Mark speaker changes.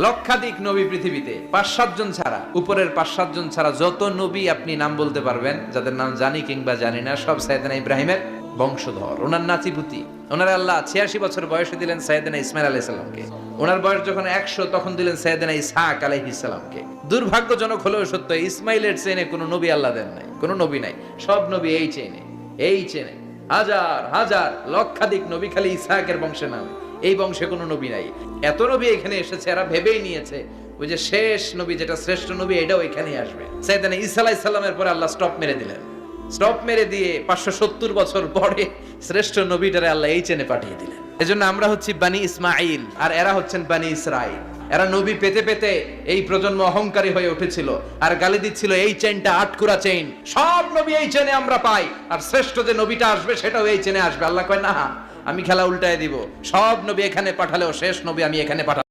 Speaker 1: লক্ষাধিক নবী পৃথিবীতে 5-7 জন ছাড়া, উপরের 5-7 জন ছাড়া যত নবী আপনি নাম বলতে পারবেন, যাদের নাম জানি কিংবা জানি না, সব সাইয়েদনা ইব্রাহিমের বংশধর। ওনার নাতিপুতি। ওনার আল্লাহ 86 বছর বয়সে দিলেন সাইয়েদনা ইসমাইল আলাইহিস সালামকে। ওনার বয়স যখন 100 তখন দিলেন সাইয়েদনা ইসহাক আলাইহিস সালামকে। দুর্ভাগ্যজনক হলেও সত্য, ইসমাইলের চেনে কোনো নবী আল্লাহ দেন নাই, কোনো নবী নাই। সব নবী এই চেনে হাজার হাজার লক্ষাধিক নবী খালি ইসহাকের বংশে নামে। এই বংশে কোনো নবী নাই। এত নবী এখানে এসেছে, এরা ভেবেই নিয়েছে ওই যে শেষ নবী, যেটা শ্রেষ্ঠ নবী, এটাও এখানেই আসবে। সাইয়েদনা ঈসা আলাইহিস সালামের পরে আল্লাহ স্টপ মেরে দিলেন। স্টপ মেরে দিয়ে 570 বছর পরে শ্রেষ্ঠ নবীটারে আল্লাহ এই চেনে পাঠিয়ে দিলেন। এজন্য আমরা হচ্ছি বানি ইসমাইল, আর এরা হচ্ছেন বানি ইসরাইল। এরা নবী পেতে পেতে এই প্রজন্ম অহংকারী হয়ে উঠেছিল আর গালি দিচ্ছিল এই চেইনটা আটকুরা চেইন, সব নবী এই চেনে আমরা পাই, আর শ্রেষ্ঠ যে নবীটা আসবে সেটাও এই চেনে আসবে। আল্লাহ কয় না, আমি খেলা উল্টায় দিব, সব নবী এখানে পাঠালেও শেষ নবী আমি এখানে পাঠাবো।